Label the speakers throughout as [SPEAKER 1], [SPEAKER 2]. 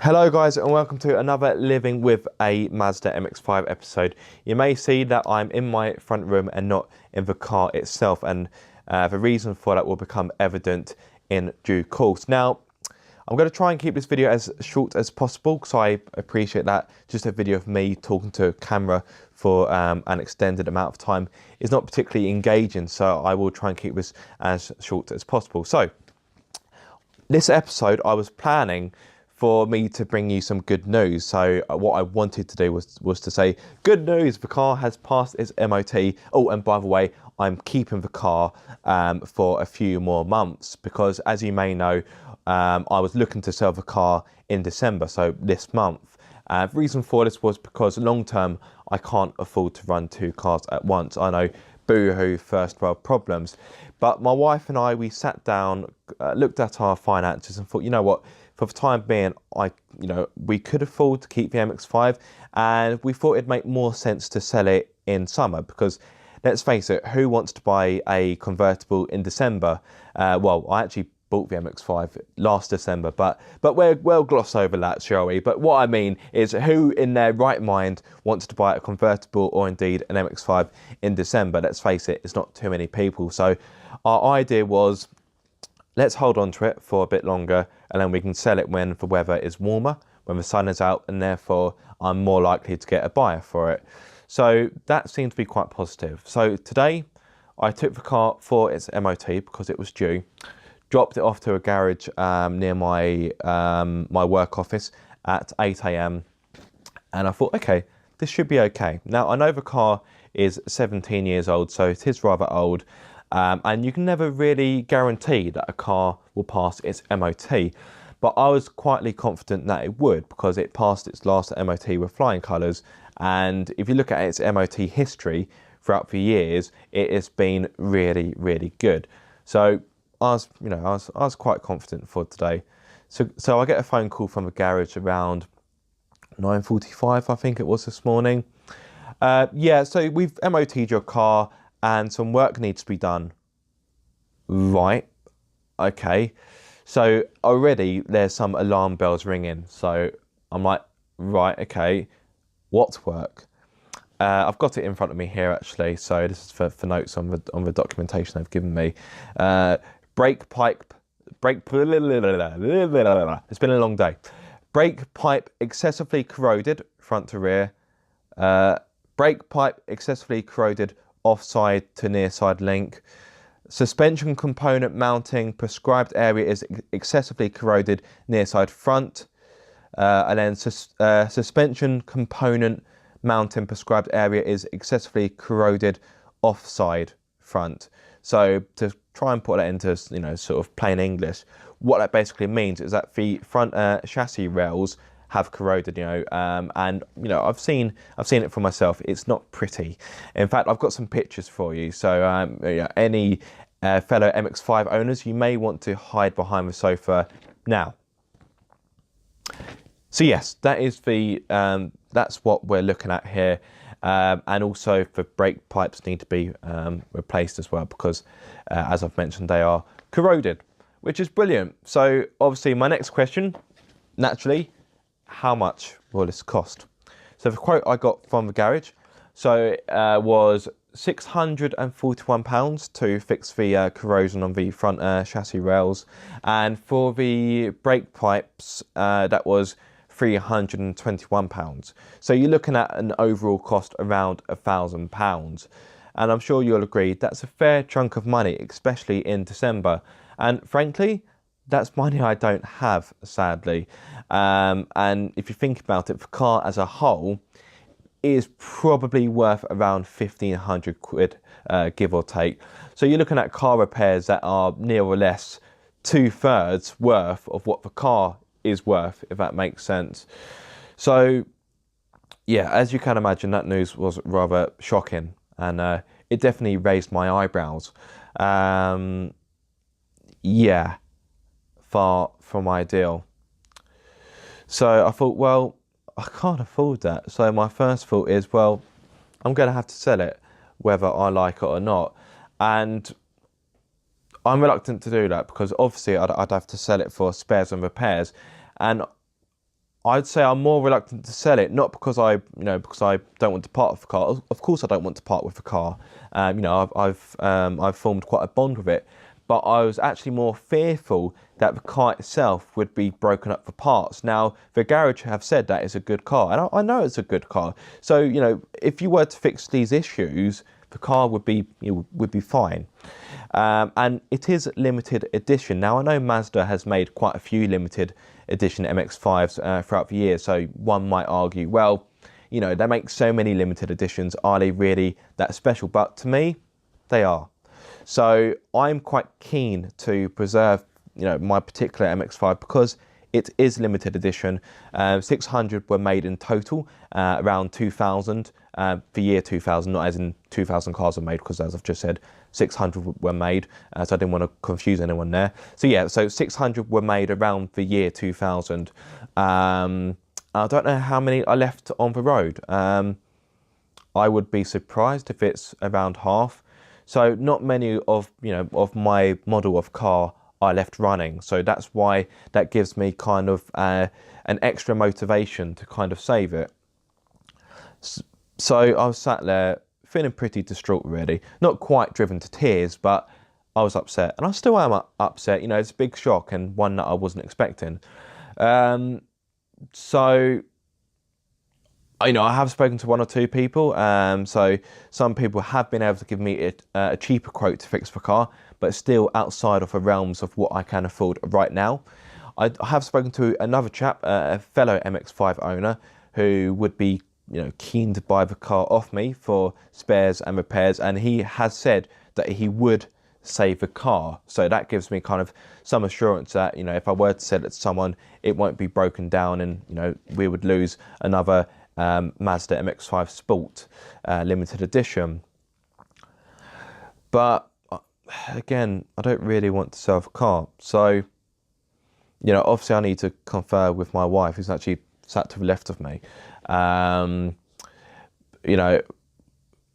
[SPEAKER 1] Hello guys and welcome to another Living with a Mazda MX-5 episode. You may see that I'm in my front room and not in the car itself, and the reason for that will become evident in due course. Now, I'm going to try and keep this video as short as possible because I appreciate that just a video of me talking to a camera for an extended amount of time is not particularly engaging, so I will try and keep this as short as possible. So, this episode I was planning for me to bring you some good news. So what I wanted to do was to say, good news, the car has passed its MOT. Oh, and by the way, I'm keeping the car for a few more months because, as you may know, I was looking to sell the car in December, so this month. The reason for this was because long term, I can't afford to run two cars at once. I know, boo-hoo, first world problems. But my wife and I, we sat down, looked at our finances and thought, you know what, for the time being, we could afford to keep the MX-5, and we thought it'd make more sense to sell it in summer because, let's face it, who wants to buy a convertible in December? Well, I actually bought the MX-5 last December, but we'll gloss over that, shall we? But what I mean is, who in their right mind wants to buy a convertible or indeed an MX-5 in December? Let's face it, it's not too many people. So our idea was, let's hold on to it for a bit longer and then we can sell it when the weather is warmer, when the sun is out, and therefore I'm more likely to get a buyer for it. So that seemed to be quite positive. So today I took the car for its MOT because it was due, dropped it off to a garage near my my work office at 8 AM, and I thought, okay, this should be okay. Now I know the car is 17 years old, so it is rather old. And you can never really guarantee that a car will pass its MOT, but I was quietly confident that it would because it passed its last MOT with flying colours, and if you look at its MOT history throughout the years, it has been really, really good. So I was quite confident for today. So I get a phone call from the garage around 9:45, I think it was this morning. Yeah, so we've MOT'd your car and some work needs to be done. Right, okay. So already there's some alarm bells ringing. So I'm like, right, okay, what work? I've got it in front of me here actually. So this is for notes on the documentation they've given me. It's been a long day. Brake pipe excessively corroded, front to rear. Brake pipe excessively corroded, offside to near side link. Suspension component mounting prescribed area is excessively corroded, near side front. And then suspension component mounting prescribed area is excessively corroded, offside front. So to try and put that into sort of plain English, what that basically means is that the front chassis rails have corroded, and I've seen it for myself. It's not pretty. In fact, I've got some pictures for you. So any fellow MX-5 owners, you may want to hide behind the sofa now. So yes, that is that's what we're looking at here, and also the brake pipes need to be replaced as well because, as I've mentioned, they are corroded, which is brilliant. So obviously, my next question, naturally, how much will this cost? So the quote I got from the garage, was £641 to fix the corrosion on the front chassis rails, and for the brake pipes that was £321. So you're looking at an overall cost around £1,000, and I'm sure you'll agree that's a fair chunk of money, especially in December. And frankly, that's money I don't have, sadly. And if you think about it, the car as a whole is probably worth around 1,500 quid, give or take. So you're looking at car repairs that are near or less 2/3 worth of what the car is worth, if that makes sense. So yeah, as you can imagine, that news was rather shocking, and it definitely raised my eyebrows. Yeah, far from ideal. So I thought, well, I can't afford that. So my first thought is, well, I'm going to have to sell it, whether I like it or not. And I'm reluctant to do that because obviously I'd have to sell it for spares and repairs. And I'd say I'm more reluctant to sell it, not because because I don't want to part with the car. Of course, I don't want to part with the car. I've formed quite a bond with it, but I was actually more fearful that the car itself would be broken up for parts. Now, the garage have said that it's a good car, and I know it's a good car. So, if you were to fix these issues, the car would be fine. And it is limited edition. Now, I know Mazda has made quite a few limited edition MX-5s throughout the years, so one might argue, well, they make so many limited editions, are they really that special? But to me, they are. So I'm quite keen to preserve, my particular MX-5 because it is limited edition. 600 were made in total around 2000, the year 2000, not as in 2000 cars were made, because as I've just said, 600 were made, so I didn't want to confuse anyone there. So yeah, so 600 were made around the year 2000. I don't know how many are left on the road. I would be surprised if it's around half. So not many of my model of car are left running. So that's why that gives me kind of an extra motivation to kind of save it. So I was sat there feeling pretty distraught, really. Not quite driven to tears, but I was upset, and I still am upset. It's a big shock and one that I wasn't expecting. So, I have spoken to one or two people. So some people have been able to give me a cheaper quote to fix the car, but still outside of the realms of what I can afford right now. I have spoken to another chap, a fellow MX-5 owner, who would be keen to buy the car off me for spares and repairs, and he has said that he would save the car. So that gives me kind of some assurance that if I were to sell it to someone, it won't be broken down, and we would lose another Mazda MX-5 Sport limited edition. But again, I don't really want to sell the car, so obviously I need to confer with my wife, who's actually sat to the left of me.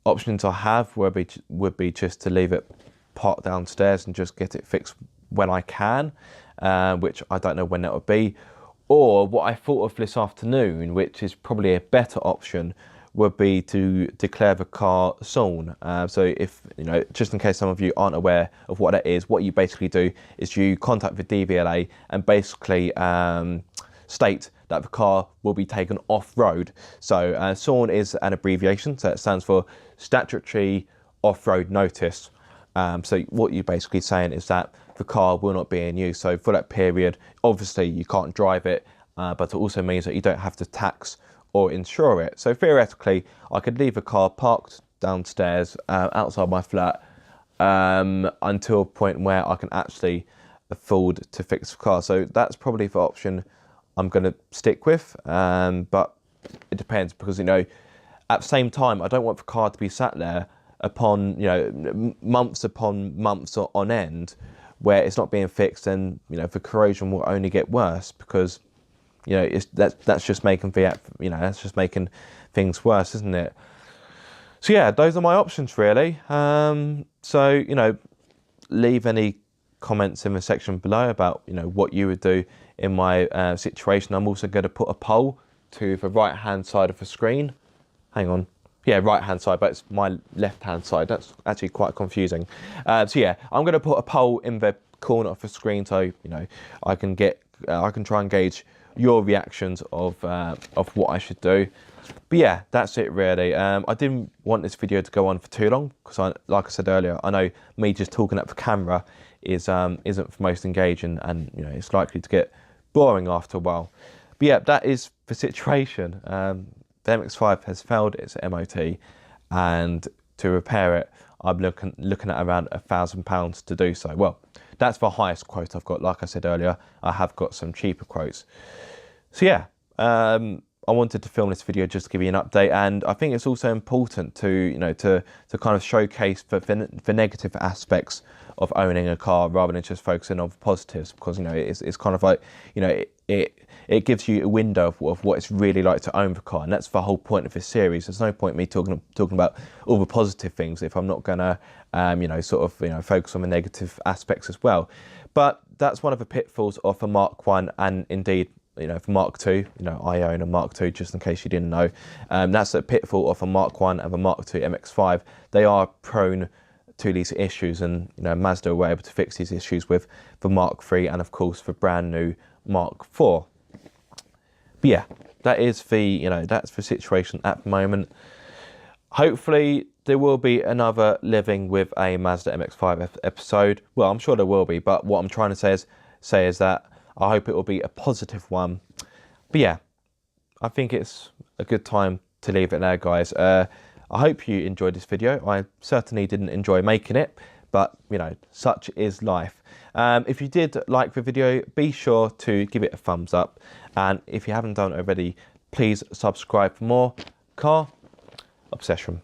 [SPEAKER 1] Options I have would be just to leave it parked downstairs and just get it fixed when I can, which I don't know when that would be. Or what I thought of this afternoon, which is probably a better option, would be to declare the car stolen. So if, just in case some of you aren't aware of what that is, what you basically do is you contact the DVLA and basically state that the car will be taken off-road. So SORN is an abbreviation, so it stands for Statutory Off-Road Notice. So what you're basically saying is that the car will not be in use. So for that period, obviously you can't drive it, but it also means that you don't have to tax or insure it. So theoretically, I could leave a car parked downstairs outside my flat until a point where I can actually afford to fix the car. So that's probably the option I'm going to stick with, but it depends, because at the same time I don't want the car to be sat there upon months upon months on end where it's not being fixed, and the corrosion will only get worse, because that's just making that's just making things worse, isn't it? So yeah, those are my options really. So leave any comments in the section below about what you would do in my situation. I'm also going to put a poll to the right hand side of the screen. Hang on, yeah, right hand side, but it's my left hand side. That's actually quite confusing. So yeah, I'm going to put a poll in the corner of the screen, so I can try and gauge your reactions of what I should do. But yeah, that's it really. I didn't want this video to go on for too long, because like I said earlier, I know me just talking at the camera isn't the most engaging, and it's likely to get boring after a while. But yeah, that is the situation. The MX-5 has failed its MOT, and to repair it, I'm looking at around £1,000 to do so. Well, that's the highest quote I've got. Like I said earlier, I have got some cheaper quotes. So yeah, I wanted to film this video just to give you an update, and I think it's also important to to kind of showcase the negative aspects of owning a car rather than just focusing on the positives, because it's kind of like it gives you a window of what it's really like to own the car, and that's the whole point of this series. There's no point me talking about all the positive things if I'm not gonna focus on the negative aspects as well. But that's one of the pitfalls of the Mark 1 and indeed for Mark II, I own a Mark II, just in case you didn't know. That's a pitfall of a Mark I and a Mark II MX-5. They are prone to these issues, and Mazda were able to fix these issues with the Mark III and of course the brand new Mark IV. But yeah, that is the that's the situation at the moment. Hopefully there will be another Living with a Mazda MX-5 episode. Well, I'm sure there will be, but what I'm trying to say is that I hope it will be a positive one. But yeah, I think it's a good time to leave it there, guys. I hope you enjoyed this video. I certainly didn't enjoy making it, but such is life. If you did like the video, be sure to give it a thumbs up. And if you haven't done it already, please subscribe for more car obsession.